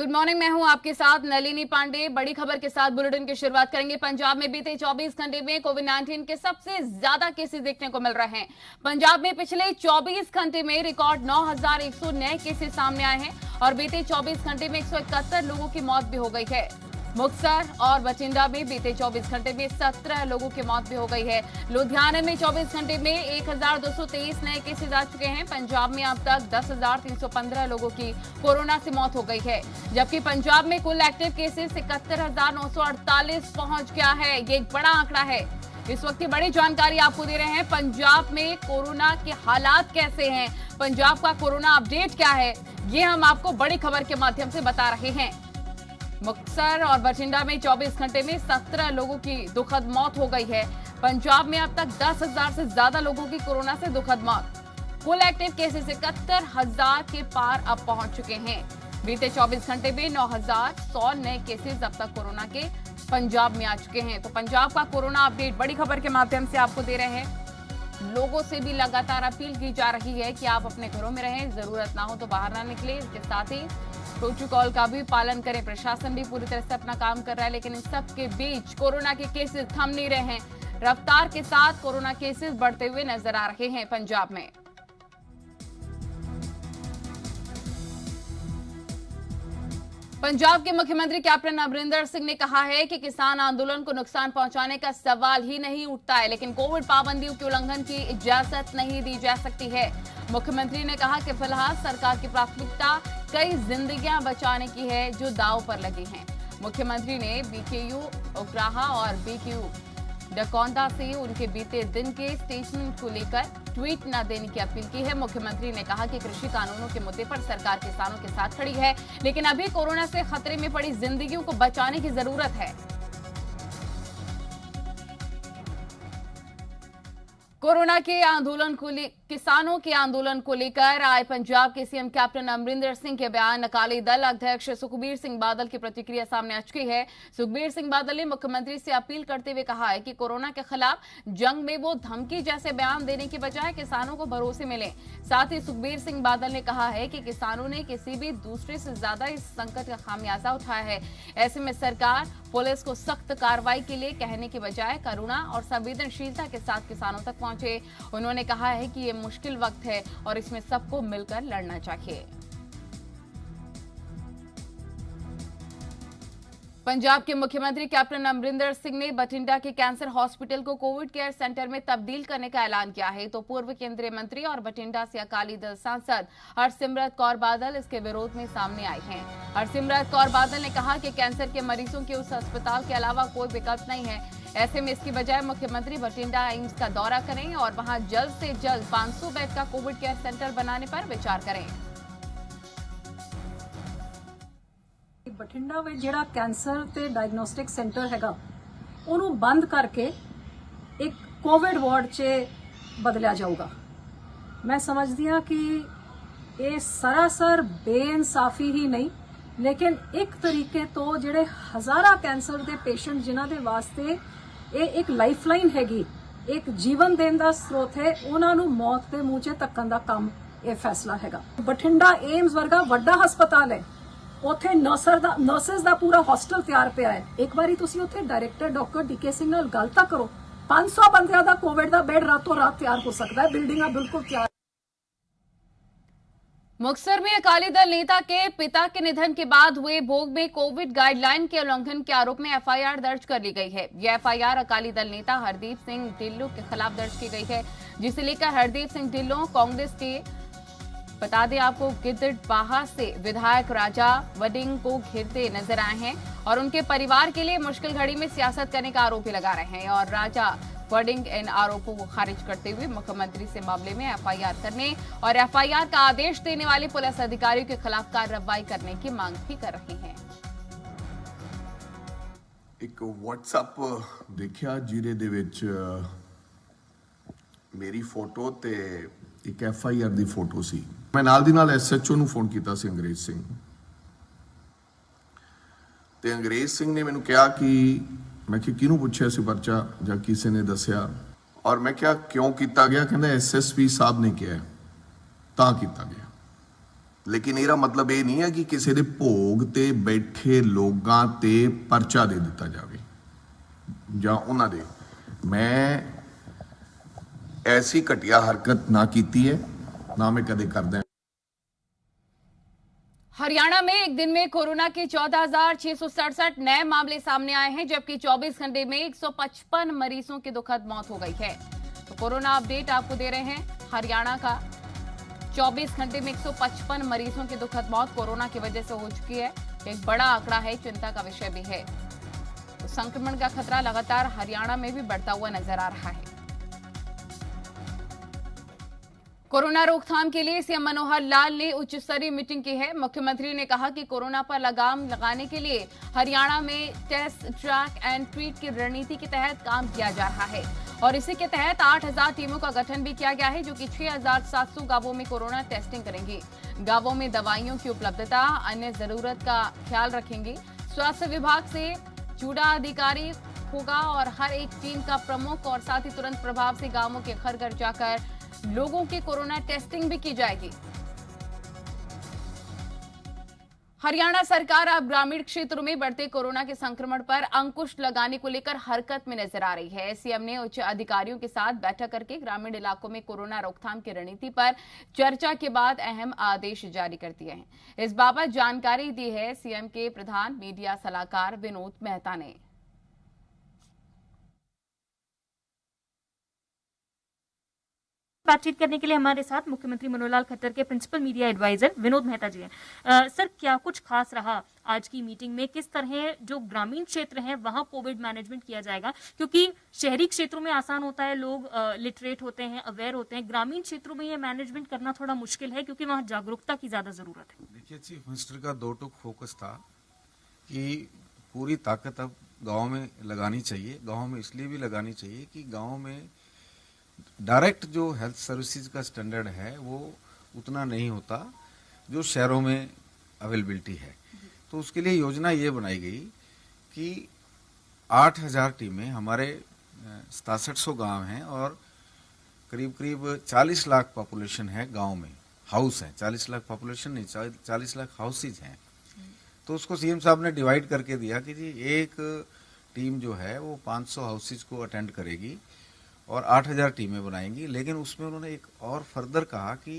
Good morning, मैं हूं आपके साथ नलिनी पांडे। बड़ी खबर के साथ बुलेटिन की शुरुआत करेंगे। पंजाब में बीते 24 घंटे में कोविड-19 के सबसे ज्यादा केसेस देखने को मिल रहे हैं। पंजाब में पिछले 24 घंटे में रिकॉर्ड 9,100 नए केसेस सामने आए हैं और बीते 24 घंटे में 171 लोगों की मौत भी हो गई है। मुक्तसर और बठिंडा में बीते 24 घंटे में 17 लोगों की मौत भी हो गई है। लुधियाना में 24 घंटे में 1,223 नए केसेस आ चुके हैं। पंजाब में अब तक 10,315 लोगों की कोरोना से मौत हो गई है, जबकि पंजाब में कुल एक्टिव केसेस 71,948 पहुंच गया है। ये एक बड़ा आंकड़ा है। इस वक्त की बड़ी जानकारी आपको दे रहे हैं। पंजाब में कोरोना के हालात कैसे हैं, पंजाब का कोरोना अपडेट क्या है, ये हम आपको बड़ी खबर के माध्यम से बता रहे हैं। मुक्तसर और बठिंडा में 24 घंटे में 17 लोगों की दुखद मौत हो गई है। पंजाब में अब तक 10,000 से ज्यादा लोगों की कोरोना से दुखद मौत। कुल एक्टिव केसेस 71,000 के पार अब पहुंच चुके हैं। बीते 24 घंटे में 9,100 नए केसेस अब तक कोरोना के पंजाब में आ चुके हैं। तो पंजाब का कोरोना अपडेट बड़ी खबर के माध्यम से आपको दे रहे हैं। लोगों से भी लगातार अपील की जा रही है कि आप अपने घरों में रहें, जरूरत ना हो तो बाहर ना निकले। इसके साथ ही प्रोटोकॉल का भी पालन करें। प्रशासन भी पूरी तरह से अपना काम कर रहा है, लेकिन इन सब के बीच कोरोना के केसेस थम नहीं रहे हैं। रफ्तार के साथ कोरोना केसेस बढ़ते हुए नजर आ रहे हैं पंजाब में। पंजाब के मुख्यमंत्री कैप्टन अमरिंदर सिंह ने कहा है कि किसान आंदोलन को नुकसान पहुंचाने का सवाल ही नहीं उठता है, लेकिन कोविड पाबंदियों के उल्लंघन की इजाजत नहीं दी जा सकती है। मुख्यमंत्री ने कहा कि फिलहाल सरकार की प्राथमिकता कई जिंदगियां बचाने की है जो दांव पर लगी हैं। मुख्यमंत्री ने बीकेयू उकराहा और बीकेयू डकौंदा से उनके बीते दिन के स्टेटमेंट को लेकर ट्वीट न देने की अपील की है। मुख्यमंत्री ने कहा कि कृषि कानूनों के मुद्दे पर सरकार किसानों के साथ खड़ी है, लेकिन अभी कोरोना से खतरे में पड़ी जिंदगियों को बचाने की जरूरत है। कोरोना के आंदोलन को किसानों के आंदोलन को लेकर आए पंजाब के सीएम कैप्टन अमरिंदर सिंह के बयान अकाली दल अध्यक्ष सुखबीर सिंह बादल की प्रतिक्रिया सामने आ चुकी है। सुखबीर सिंह बादल ने मुख्यमंत्री से अपील करते हुए कहा है कि कोरोना के खिलाफ जंग में वो धमकी जैसे बयान देने की बजाय किसानों को भरोसे मिले। साथ ही सुखबीर सिंह बादल ने कहा है कि किसानों ने किसी भी दूसरे से ज्यादा इस संकट का खामियाजा उठाया है। ऐसे में सरकार पुलिस को सख्त कार्रवाई के लिए कहने की बजाय करुणा और संवेदनशीलता के साथ किसानों तक पहुंचे। उन्होंने कहा है कि ये मुश्किल वक्त है और इसमें सबको मिलकर लड़ना चाहिए। पंजाब के मुख्यमंत्री कैप्टन अमरिंदर सिंह ने बठिंडा के कैंसर हॉस्पिटल को कोविड केयर सेंटर में तब्दील करने का ऐलान किया है। तो पूर्व केंद्रीय मंत्री और बठिंडा से अकाली दल सांसद हरसिमरत कौर बादल इसके विरोध में सामने आई हैं। हरसिमरत कौर बादल ने कहा कि कैंसर के मरीजों के उस अस्पताल के अलावा कोई विकल्प नहीं है। ऐसे में इसकी बजाय मुख्यमंत्री बठिंडा एम्स का दौरा करें और वहां जल्द से जल्द 500 बेड का कोविड केयर सेंटर बनाने पर विचार करें। बठिंडा में जिहड़ा कैंसर ते डायग्नोस्टिक सेंटर हैगा उन्होंने बंद करके एक कोविड वार्ड च बदलिया जाऊगा। मैं समझदी हाँ कि ये सरासर बेइंसाफी ही नहीं, लेकिन एक तरीके तो जिहड़े हज़ारा कैंसर के पेशेंट जिन्हां दे वास्ते ये एक लाइफलाइन हैगी, एक जीवन देने का स्रोत है, उन्हां नूं मौत के मूँह च धक्कण दा काम ये फैसला हैगा। बठिंडा एम्स वर्गा वड्डा हस्पताल है, उत्थे नर्सिस दा पूरा हॉस्टल तैयार पिया है। एक बारी तुसी उत्थे डायरैक्टर डॉक्टर डीके सिंह नाल गल तां करो। 500 बंदियां दा कोविड दा बेड रातों रात तैयार हो सकता है, बिल्डिंग बिल्कुल तैयार। मुक्तसर में अकाली दल नेता के पिता के निधन के बाद हुए भोग में कोविड गाइडलाइन के उल्लंघन के आरोप में एफआईआर दर्ज कर ली गई है। यह एफआईआर अकाली दल नेता हरदीप सिंह ढिल्लों के खिलाफ दर्ज की गई है, जिसे लेकर हरदीप सिंह ढिल्लों कांग्रेस के बता दें आपको गिद्दड़बाहा से विधायक राजा वडिंग को घेरते नजर आए हैं और उनके परिवार के लिए मुश्किल घड़ी में सियासत करने का आरोप भी लगा रहे हैं। और राजा वडिंग इन आरोपों को खारिज करते हुए मुख्यमंत्री से मामले में एफआईआर करने और एफआईआर का आदेश देने वाले पुलिस अधिकारियों के खिलाफ कार्रवाई करने की मांग भी कर रहे हैं। एक व्हाट्सएप देखिया जिहदे दे विच मेरी फोटो ते एक एफआईआर दी फोटो सी। मैं नाल दी नाल एसएचओ नूं फोन कीता सी अंग्रेज सिंह ते अंग्रेज सिंह ने मैनूं कहा कि मैं किहनूं पुछया सी परचा जां किसी ने दस्या और मैं क्या क्यों किया गया, कहंदा एसएसपी साहब ने कहा तां कीता गया। ਲੇਕਿਨ ਇਹਦਾ ਮਤਲਬ ਇਹ ਨਹੀਂ ਹੈ ਕਿ ਕਿਸੇ ਦੇ ਭੋਗ ਤੇ ਬੈਠੇ ਲੋਕਾਂ ਤੇ ਪਰਚਾ ਦੇ ਦਿੱਤਾ ਜਾਵੇ ਜਾਂ ਉਹਨਾਂ ਦੇ। ਮੈਂ ਐਸੀ ਘਟੀਆ ਹਰਕਤ ਨਾ ਕੀਤੀ है, ना मैं कदे करदा। हरियाणा में एक दिन में कोरोना के 14,667 नए मामले सामने आए हैं, जबकि 24 घंटे में 155 मरीजों की दुखद मौत हो गई है। तो कोरोना अपडेट आपको दे रहे हैं हरियाणा का। 24 घंटे में 155 मरीजों की दुखद मौत कोरोना की वजह से हो चुकी है। एक बड़ा आंकड़ा है, चिंता का विषय भी है। तो संक्रमण का खतरा लगातार हरियाणा में भी बढ़ता हुआ नजर आ रहा है। कोरोना रोकथाम के लिए सीएम मनोहर लाल ने उच्च स्तरीय मीटिंग की है। मुख्यमंत्री ने कहा कि कोरोना पर लगाम लगाने के लिए हरियाणा में टेस्ट, ट्रैक एंड ट्रीट की रणनीति के तहत काम किया जा रहा है और इसी के तहत 8,000 टीमों का गठन भी किया गया है, जो कि 6,700 गांवों में कोरोना टेस्टिंग करेंगी। गांवों में दवाइयों की उपलब्धता, अन्य जरूरत का ख्याल रखेंगी। स्वास्थ्य विभाग से जुड़ा अधिकारी होगा और हर एक टीम का प्रमुख और साथ ही तुरंत प्रभाव से गांवों के घर घर जाकर लोगों की कोरोना टेस्टिंग भी की जाएगी। हरियाणा सरकार अब ग्रामीण क्षेत्रों में बढ़ते कोरोना के संक्रमण पर अंकुश लगाने को लेकर हरकत में नजर आ रही है। सीएम ने उच्च अधिकारियों के साथ बैठक करके ग्रामीण इलाकों में कोरोना रोकथाम की रणनीति पर चर्चा के बाद अहम आदेश जारी कर दिए हैं। इस बाबत जानकारी दी है सीएम के प्रधान मीडिया सलाहकार विनोद मेहता ने। बातचीत करने के लिए हमारे साथ मुख्यमंत्री मनोहर लाल खट्टर के principal media adviser Vinod Mehta ji हैं। सर, क्या कुछ खास रहा आज की मीटिंग में? किस तरह जो ग्रामीण क्षेत्र हैं वहां कोविड मैनेजमेंट किया जाएगा? क्योंकि शहरी क्षेत्रों में आसान होता है, लोग लिटरेट होते हैं, अवेयर होते हैं। ग्रामीण क्षेत्रों में ये मैनेजमेंट करना थोड़ा मुश्किल है क्योंकि वहाँ जागरूकता की ज्यादा जरूरत है। देखिए, चीफ मिनिस्टर का दो टूक फोकस था कि पूरी ताकत अब गाँव में लगानी चाहिए। गाँव में इसलिए भी लगानी चाहिए कि गाँव में डायरेक्ट जो हेल्थ सर्विसेज का स्टैंडर्ड है वो उतना नहीं होता जो शहरों में अवेलेबिलिटी है। तो उसके लिए योजना ये बनाई गई कि 8,000 टीमें, हमारे 6700 गांव हैं और करीब करीब 40 लाख पॉपुलेशन है गांव में, हाउस है। 40 लाख पॉपुलेशन नहीं, 40 लाख हाउसेज हैं। तो उसको सीएम साहब ने डिवाइड करके दिया कि जी एक टीम जो है वो 500 हाउसेज को अटेंड करेगी और 8,000 टीमें बनाएंगी। लेकिन उसमें उन्होंने एक और फर्दर कहा कि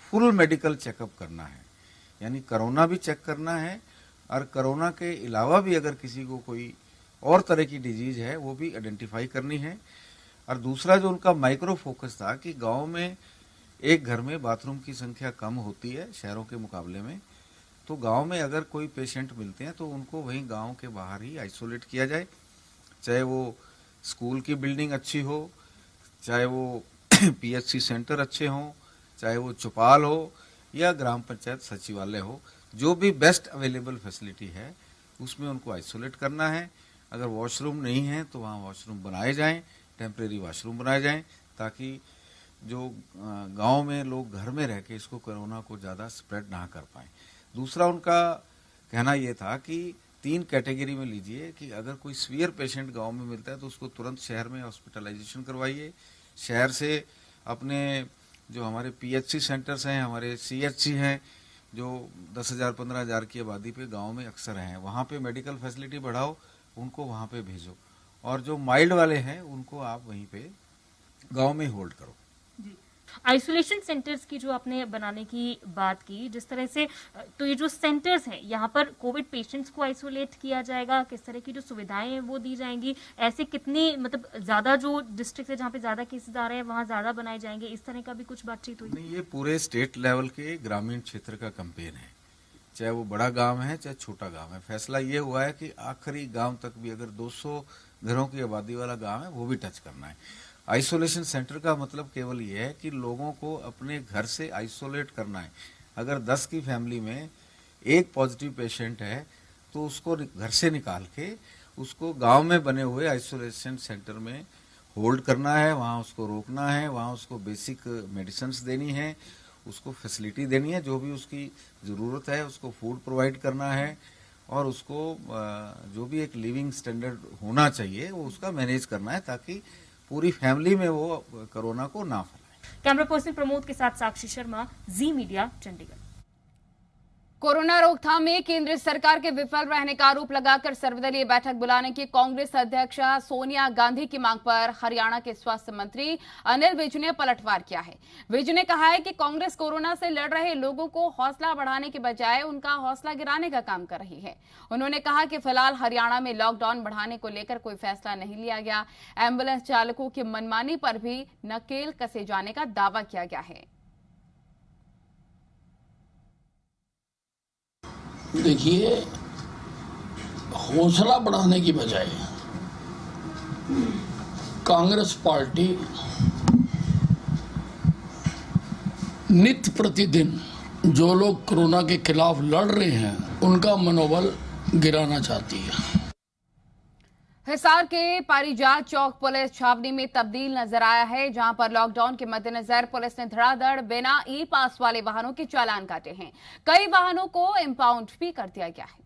फुल मेडिकल चेकअप करना है, यानी कोरोना भी चेक करना है और कोरोना के अलावा भी अगर किसी को कोई और तरह की डिजीज है वो भी आइडेंटिफाई करनी है। और दूसरा जो उनका माइक्रो फोकस था कि गांव में एक घर में बाथरूम की संख्या कम होती है शहरों के मुकाबले में, तो गांव में अगर कोई पेशेंट मिलते हैं तो उनको वहीं गांव के बाहर ही आइसोलेट किया जाए। चाहे वो स्कूल की बिल्डिंग अच्छी हो, चाहे वो पीएचसी सेंटर अच्छे हों, चाहे वो चौपाल हो या ग्राम पंचायत सचिवालय हो, जो भी बेस्ट अवेलेबल फैसिलिटी है उसमें उनको आइसोलेट करना है। अगर वॉशरूम नहीं है तो वहाँ वॉशरूम बनाए जाएं, टेम्परेरी वॉशरूम बनाए जाएं, ताकि जो गांव में लोग घर में रह के इसको कोरोना को ज़्यादा स्प्रेड ना कर पाएं। दूसरा उनका कहना ये था कि 3 कैटेगरी में लीजिए कि अगर कोई सीवियर पेशेंट गांव में मिलता है तो उसको तुरंत शहर में हॉस्पिटलाइजेशन करवाइए। शहर से अपने जो हमारे पीएचसी सेंटर्स हैं, हमारे सीएचसी हैं, जो 10,000 15,000 की आबादी पे गांव में अक्सर हैं, वहाँ पे मेडिकल फैसिलिटी बढ़ाओ, उनको वहाँ पे भेजो। और जो माइल्ड वाले हैं उनको आप वहीं पे गांव में होल्ड करो। आइसोलेशन सेंटर्स की जो आपने बनाने की बात की, जिस तरह से, तो ये जो सेंटर्स हैं यहाँ पर कोविड पेशेंट्स को आइसोलेट किया जाएगा, किस तरह की जो सुविधाएं हैं वो दी जाएंगी, ऐसे कितने मतलब ज्यादा जो डिस्ट्रिक्ट है जहाँ पे ज्यादा केसेस आ रहे हैं वहाँ ज्यादा बनाए जाएंगे, इस तरह का भी कुछ बातचीत हुई? नहीं, ये पूरे स्टेट लेवल के ग्रामीण क्षेत्र का कैंपेन है, चाहे वो बड़ा गांव है चाहे छोटा गांव है। फैसला ये हुआ है कि आखिरी गांव तक भी अगर 200 घरों की आबादी वाला गांव है वो भी टच करना है। आइसोलेशन सेंटर का मतलब केवल ये है कि लोगों को अपने घर से आइसोलेट करना है। अगर 10 की फैमिली में एक पॉजिटिव पेशेंट है तो उसको घर से निकाल के उसको गांव में बने हुए आइसोलेशन सेंटर में होल्ड करना है, वहाँ उसको रोकना है, वहाँ उसको बेसिक मेडिसिन्स देनी है, उसको फैसिलिटी देनी है, जो भी उसकी ज़रूरत है उसको फूड प्रोवाइड करना है और उसको जो भी एक लिविंग स्टैंडर्ड होना चाहिए वो उसका मैनेज करना है, ताकि पूरी फैमिली में वो कोरोना को ना फैलाए। कैमरा पर्सन प्रमोद के साथ साक्षी शर्मा, जी मीडिया, चंडीगढ़। कोरोना रोकथाम में केंद्र सरकार के विफल रहने का आरोप लगाकर सर्वदलीय बैठक बुलाने की कांग्रेस अध्यक्ष सोनिया गांधी की मांग पर हरियाणा के स्वास्थ्य मंत्री अनिल विज ने पलटवार किया है। विज ने कहा है कि कांग्रेस कोरोना से लड़ रहे लोगों को हौसला बढ़ाने के बजाय उनका हौसला गिराने का काम कर रही है। उन्होंने कहा कि फिलहाल हरियाणा में लॉकडाउन बढ़ाने को लेकर कोई फैसला नहीं लिया गया। एम्बुलेंस चालकों की मनमानी पर भी नकेल कसे जाने का दावा किया गया है। देखिए, हौसला बढ़ाने की बजाय कांग्रेस पार्टी नित्य प्रतिदिन जो लोग कोरोना के खिलाफ लड़ रहे हैं उनका मनोबल गिराना चाहती है। हिसार के पारिजात चौक पुलिस छावनी में तब्दील नजर आया है, जहां पर लॉकडाउन के मद्देनजर पुलिस ने धड़ाधड़ बिना ई पास वाले वाहनों के चालान काटे हैं। कई वाहनों को इंपाउंड भी कर दिया गया है।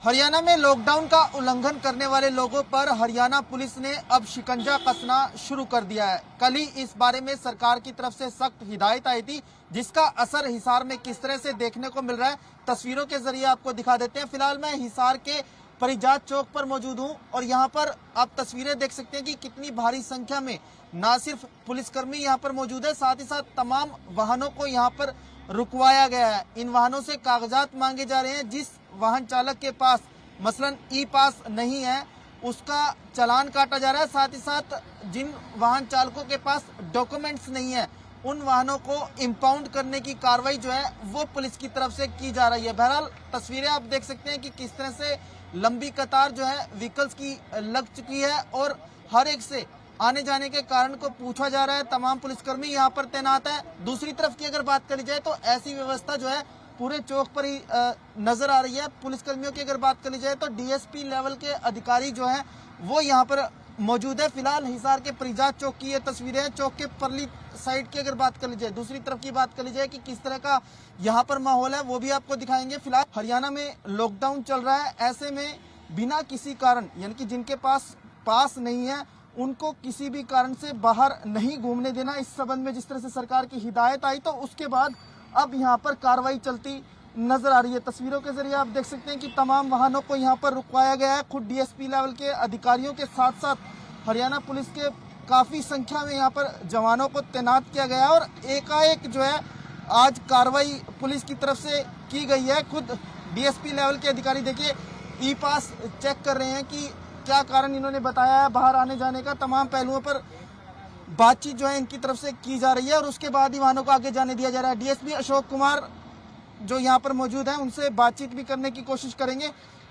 हरियाणा में लॉकडाउन का उल्लंघन करने वाले लोगों पर हरियाणा पुलिस ने अब शिकंजा कसना शुरू कर दिया है। कल ही इस बारे में सरकार की तरफ से सख्त हिदायत आई थी, जिसका असर हिसार में किस तरह से देखने को मिल रहा है तस्वीरों के जरिए आपको दिखा देते हैं। फिलहाल मैं हिसार के परिजात चौक पर मौजूद हूं और यहां पर आप तस्वीरें देख सकते हैं कि कितनी भारी संख्या में ना सिर्फ पुलिसकर्मी यहां पर मौजूद है, साथ ही साथ तमाम वाहनों को यहां पर रुकवाया गया है। इन वाहनों से कागजात मांगे जा रहे हैं। जिस वाहन चालक के पास मसलन ई पास नहीं है उसका चालान काटा जा रहा है। साथ ही साथ जिन वाहन चालकों के पास डॉक्यूमेंट्स नहीं है उन वाहनों को इंपाउंड करने की कार्रवाई जो है वो पुलिस की तरफ से की जा रही है। बहरहाल तस्वीरें आप देख सकते हैं कि किस तरह से लंबी कतार जो है व्हीकल्स की लग चुकी है और हर एक से आने जाने के कारण को पूछा जा रहा है। तमाम पुलिसकर्मी यहाँ पर तैनात है। दूसरी तरफ की अगर बात करी जाए तो ऐसी व्यवस्था जो है पूरे चौक पर ही नजर आ रही है। पुलिसकर्मियों की अगर बात करी जाए तो डीएसपी लेवल के अधिकारी जो है वो यहाँ पर मौजूद है। फिलहाल हिसार के परिजात चौक की ये तस्वीरें हैं। चौक के परली साइड की अगर बात कर ली जाए, दूसरी तरफ की बात कर ली जाए कि किस तरह का यहाँ पर माहौल है वो भी आपको दिखाएंगे। फिलहाल हरियाणा में लॉकडाउन चल रहा है, ऐसे में बिना किसी कारण यानी कि जिनके पास नहीं है उनको किसी भी कारण से बाहर नहीं घूमने देना। इस संबंध में जिस तरह से सरकार की हिदायत आई तो उसके बाद अब यहाँ पर कार्रवाई चलती नजर आ रही है। तस्वीरों के जरिए आप देख सकते हैं कि तमाम वाहनों को यहाँ पर रुकवाया गया है। खुद डीएसपी लेवल के अधिकारियों के साथ साथ हरियाणा पुलिस के काफी संख्या में यहाँ पर जवानों को तैनात किया गया है और एकाएक जो है आज कार्रवाई पुलिस की तरफ से की गई है। खुद डीएसपी लेवल के अधिकारी देखिए ई पास चेक कर रहे हैं कि क्या कारण इन्होंने बताया है बाहर आने जाने का। तमाम पहलुओं पर बातचीत जो है इनकी तरफ से की जा रही है और उसके बाद ही वाहनों को आगे जाने दिया जा रहा है। डीएसपी अशोक कुमार जो यहाँ पर मौजूद हैं उनसे बातचीत भी करने की कोशिश करेंगे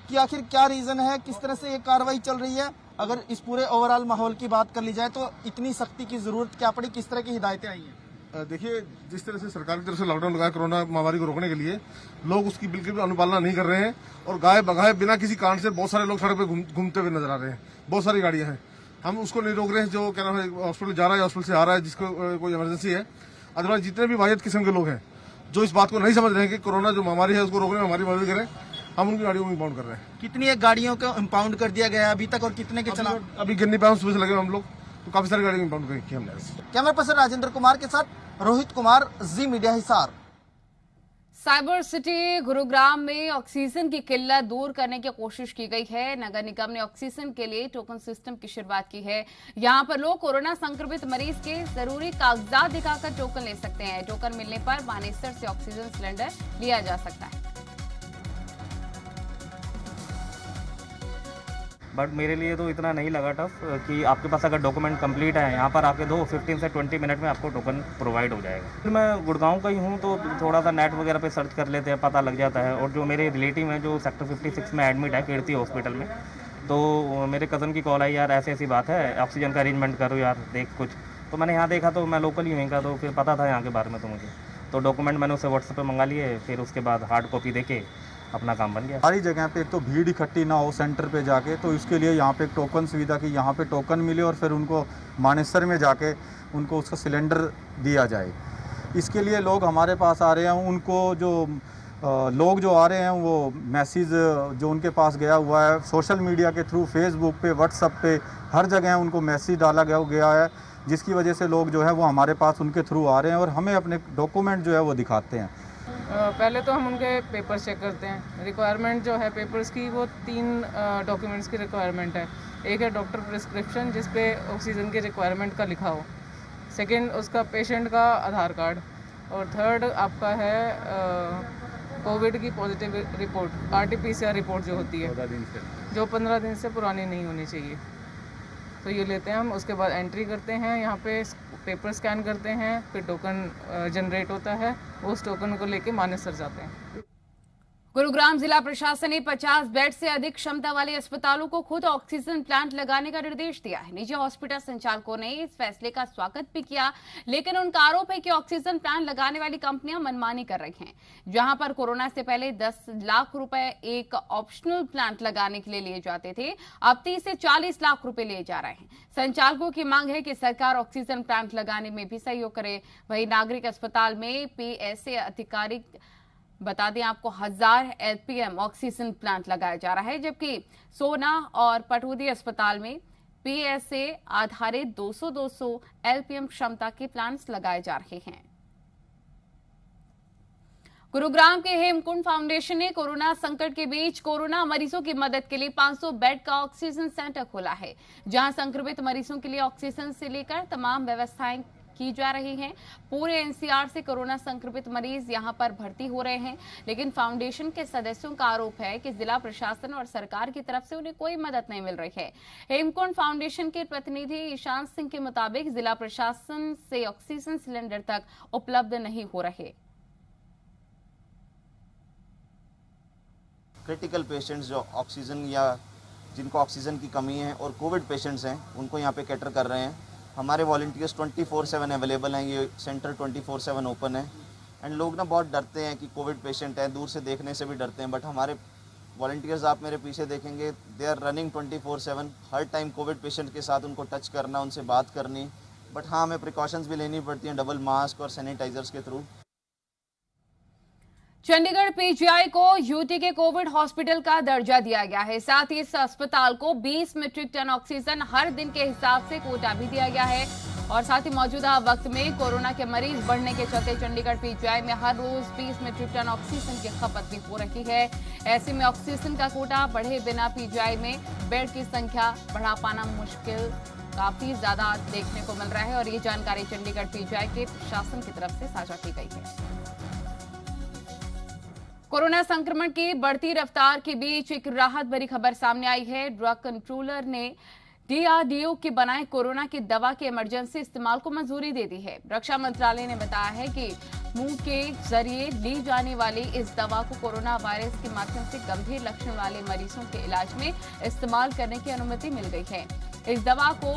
कि आखिर क्या रीजन है, किस तरह से ये कार्रवाई चल रही है। अगर इस पूरे ओवरऑल माहौल की बात कर ली जाए तो इतनी सख्ती की जरूरत क्या पड़ी, किस तरह की हिदायतें आई हैं? देखिए, जिस तरह से सरकार की तरफ से लॉकडाउन लगाया कोरोना महामारी को रोकने के लिए, लोग उसकी बिल्कुल भी अनुपालना नहीं कर रहे हैं और गाय बगाए बिना किसी कारण से बहुत सारे लोग सड़क पे घूमते हुए नजर आ रहे हैं। बहुत सारी गाड़ियां हैं, हम उसको नहीं रोक रहे हैं। जो क्या नाम है हॉस्पिटल जा रहा है, हॉस्पिटल से आ रहा है, जिसको कोई इमरजेंसी है। अदरवाइज जितने भी वाहियत किस्म के लोग हैं जो इस बात को नहीं समझ रहे हैं कि कोरोना जो महामारी है उसको रोकने में हमारी मदद करें, हम उनकी गाड़ियों को इंपाउंड कर रहे हैं। कितनी गाड़ियों को इंपाउंड कर दिया गया है अभी तक और कितने के चला? अभी गिननी पाए सुबह से लगे हम लोग, तो काफी सारी गाड़ियों को इंपाउंड किया हमने। कैमरा पर्सन राजेंद्र कुमार के साथ Rohit Kumar, ji media Hisar. Cyber city Gurugram में ऑक्सीजन की किल्लत दूर करने की कोशिश की गई है। नगर निगम ने ऑक्सीजन के लिए टोकन सिस्टम की शुरुआत की है। यहां पर लोग कोरोना संक्रमित मरीज के जरूरी कागजात दिखाकर टोकन ले सकते हैं। टोकन मिलने पर मानेसर से ऑक्सीजन सिलेंडर लिया जा सकता है। बट मेरे लिए तो इतना नहीं लगा टफ कि आपके पास अगर डॉक्यूमेंट कंप्लीट है यहाँ पर आके 15 से 20 मिनट में आपको टोकन प्रोवाइड हो जाएगा। फिर मैं गुड़गांव का ही हूँ तो थोड़ा सा नेट वगैरह पे सर्च कर लेते हैं, पता लग जाता है। और जो मेरे रिलेटिव हैं जो सेक्टर 56 में एडमिट है कीर्ति हॉस्पिटल में, तो मेरे कज़न की कॉल आई, यार ऐसी ऐसी बात है, ऑक्सीजन का अरेंजमेंट करो यार, देख कुछ। तो मैंने यहाँ देखा तो मैं लोकल ही हुई का, तो फिर पता था यहाँ के बारे में तो मुझे, तो डॉक्यूमेंट मैंने उसे व्हाट्सएप पर मंगा लिए। फिर उसके बाद हार्ड कॉपी देके अपना काम बन गया। सारी जगह पे एक तो भीड़ इकट्ठी ना हो सेंटर पे जाके, तो इसके लिए यहाँ पे एक टोकन सुविधा की, यहाँ पे टोकन मिले और फिर उनको मानेसर में जाके उनको उसका सिलेंडर दिया जाए। इसके लिए लोग हमारे पास आ रहे हैं, उनको जो लोग जो आ रहे हैं वो मैसेज जो उनके पास गया हुआ है सोशल मीडिया के थ्रू, फेसबुक पे, व्हाट्सएप पे, हर जगह उनको मैसेज डाला गया है, जिसकी वजह से लोग जो है वो हमारे पास उनके थ्रू आ रहे हैं और हमें अपने डॉक्यूमेंट जो है वो दिखाते हैं। पहले तो हम उनके पेपर्स चेक करते हैं। रिक्वायरमेंट जो है पेपर्स की वो 3 डॉक्यूमेंट्स की रिक्वायरमेंट है। एक है डॉक्टर प्रिस्क्रिप्शन जिस पे ऑक्सीजन की रिक्वायरमेंट का लिखा हो, सेकंड उसका पेशेंट का आधार कार्ड, और थर्ड आपका है कोविड की पॉजिटिव रिपोर्ट, RT-PCR रिपोर्ट जो होती है, जो 15 दिन से पुरानी नहीं होनी चाहिए। तो ये लेते हैं हम, उसके बाद एंट्री करते हैं, यहाँ पे पेपर स्कैन करते हैं, फिर टोकन जनरेट होता है, उस टोकन को लेके मानेसर जाते हैं। गुरुग्राम जिला प्रशासन ने 50 बेड से अधिक क्षमता वाले अस्पतालों को खुद ऑक्सीजन प्लांट लगाने का निर्देश दिया है। निजी हॉस्पिटल संचालकों ने इस फैसले का स्वागत भी किया, लेकिन उनका आरोप है कि ऑक्सीजन प्लांट लगाने वाली कंपनियां मनमानी कर रही हैं। जहां पर कोरोना से पहले 10 लाख रुपए एक ऑप्शनल प्लांट लगाने के लिए लिए जाते थे, अब 30 से 40 लाख रुपए लिए जा रहे हैं। संचालकों की मांग है कि सरकार ऑक्सीजन प्लांट लगाने में भी सहयोग करे। वहीं नागरिक अस्पताल में PSA अधिकारी बता दें आपको 1000 LPM ऑक्सीजन प्लांट लगाया जा रहा है, जबकि सोना और पटौदी अस्पताल में PSA आधारित 200 LPM क्षमता के प्लांट्स लगाए जा रहे हैं। गुरुग्राम के हेमकुंड फाउंडेशन ने कोरोना संकट के बीच कोरोना मरीजों की मदद के लिए 500 बेड का ऑक्सीजन सेंटर खोला है, जहां संक्रमित मरीजों के लिए ऑक्सीजन से लेकर तमाम व्यवस्थाएं की जा रही हैं। पूरे NCR से कोरोना संक्रमित मरीज यहां पर भर्ती हो रहे हैं, लेकिन फाउंडेशन के सदस्यों का आरोप है कि जिला प्रशासन और सरकार की तरफ से उन्हें कोई मदद नहीं मिल रही है। हेमकुंड फाउंडेशन के प्रतिनिधि ईशान सिंह के मुताबिक जिला प्रशासन से ऑक्सीजन सिलेंडर तक उपलब्ध नहीं हो रहे। क्रिटिकल पेशेंट्स जो ऑक्सीजन या जिनको ऑक्सीजन की कमी है और कोविड पेशेंट्स हैं, उनको यहाँ पे कैटर कर रहे हैं। हमारे वॉलंटियर्स 24/7 अवेलेबल हैं, ये सेंटर 24/7 ओपन है। एंड लोग ना बहुत डरते हैं कि कोविड पेशेंट है, दूर से देखने से भी डरते हैं, बट हमारे वॉलंटियर्स आप मेरे पीछे देखेंगे, दे आर रनिंग 24/7, हर टाइम कोविड पेशेंट के साथ उनको टच करना, उनसे बात करनी। बट हाँ, हमें प्रिकॉशंस भी लेनी पड़ती हैं डबल मास्क और सैनिटाइजर्स के थ्रू। चंडीगढ़ PGI को यूटी के कोविड हॉस्पिटल का दर्जा दिया गया है। साथ ही इस अस्पताल को 20 मीट्रिक टन ऑक्सीजन हर दिन के हिसाब से कोटा भी दिया गया है। और साथ ही मौजूदा वक्त में कोरोना के मरीज बढ़ने के चलते चंडीगढ़ PGI में हर रोज 20 मीट्रिक टन ऑक्सीजन की खपत भी हो रही है। ऐसे में ऑक्सीजन का कोटा बढ़े बिना PGI में बेड की संख्या बढ़ा पाना मुश्किल काफी ज्यादा देखने को मिल रहा है। और ये जानकारी चंडीगढ़ PGI के प्रशासन की तरफ से साझा की गई है। कोरोना संक्रमण की बढ़ती रफ्तार के बीच एक राहत भरी खबर सामने आई है। ड्रग कंट्रोलर ने DRDO की बनाए कोरोना की दवा के इमरजेंसी इस्तेमाल को मंजूरी दे दी है। रक्षा मंत्रालय ने बताया है कि मुंह के जरिए ली जाने वाली इस दवा को कोरोना वायरस के माध्यम से गंभीर लक्षण वाले मरीजों के इलाज में इस्तेमाल करने की अनुमति मिल गई है। इस दवा को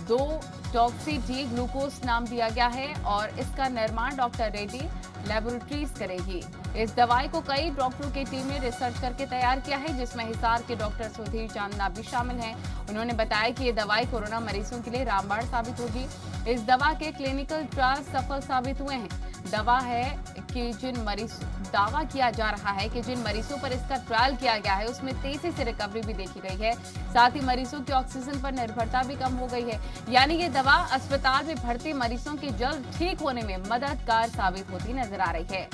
2-डॉक्सी-डी ग्लूकोज नाम दिया गया है और इसका निर्माण डॉक्टर रेड्डी लैबोरेटरीज करेगी। इस दवाई को कई डॉक्टरों की टीम ने रिसर्च करके तैयार किया है, जिसमें हिसार के डॉक्टर सुधीर चांदना भी शामिल हैं। उन्होंने बताया कि ये दवाई कोरोना मरीजों के लिए रामबाण साबित होगी। इस दवा के क्लिनिकल ट्रायल सफल साबित हुए हैं। दावा किया जा रहा है कि जिन मरीजों पर इसका ट्रायल किया गया है उसमें तेजी से रिकवरी भी देखी गई है। साथ ही मरीजों की ऑक्सीजन पर निर्भरता भी कम हो गई है। यानी ये दवा अस्पताल में भर्ती मरीजों की जल्द ठीक होने में मददगार साबित होती नजर आ रही है।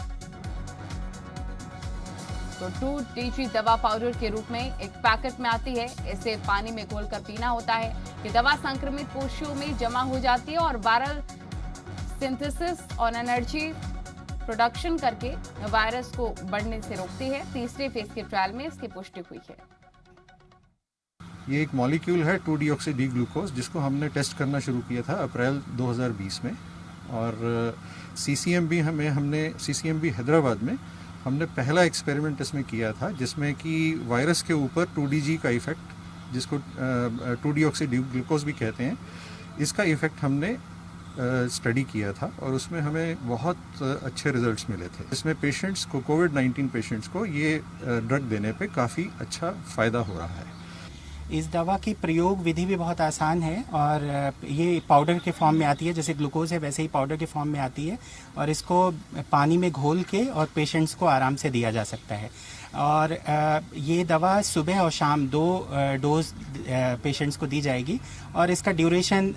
तो 2DG दवा पाउडर के रूप में एक पैकेट में आती है। इसे पानी में घोलकर पीना होता है। ये दवा संक्रमित कोशिकाओं में जमा हो जाती है और वायरल सिंथेसिस और एनर्जी प्रोडक्शन करके वायरस को बढ़ने से रोकती है। तीसरे फेज के ट्रायल में इसकी पुष्टि हुई है। ये एक मॉलिक्यूल है 2-डीऑक्सी-डी ग्लूकोज, जिसको हमने टेस्ट करना शुरू किया था अप्रैल 2020 में। और CCMB हैदराबाद में हमने पहला एक्सपेरिमेंट इसमें किया था, जिसमें कि वायरस के ऊपर 2DG का इफेक्ट, जिसको 2-डीऑक्सी-डी ग्लूकोज भी कहते हैं, इसका इफेक्ट हमने स्टडी किया था और उसमें हमें बहुत अच्छे रिजल्ट्स मिले थे। इसमें पेशेंट्स को, कोविड-19 पेशेंट्स को ये ड्रग देने पे काफ़ी अच्छा फ़ायदा हो रहा है। इस दवा की प्रयोग विधि भी बहुत आसान है और ये पाउडर के फॉर्म में आती है, जैसे ग्लूकोज है वैसे ही पाउडर के फॉर्म में आती है और इसको पानी में घोल के और पेशेंट्स को आराम से दिया जा सकता है। और ये दवा सुबह और शाम 2 डोज पेशेंट्स को दी जाएगी और इसका ड्यूरेशन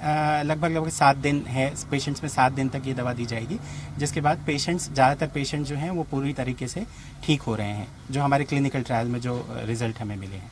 लगभग 7 दिन है। पेशेंट्स में 7 दिन तक ये दवा दी जाएगी, जिसके बाद पेशेंट्स ज़्यादातर पेशेंट जो हैं वो पूरी तरीके से ठीक हो रहे हैं, जो हमारे क्लिनिकल ट्रायल में जो रिजल्ट हमें मिले हैं।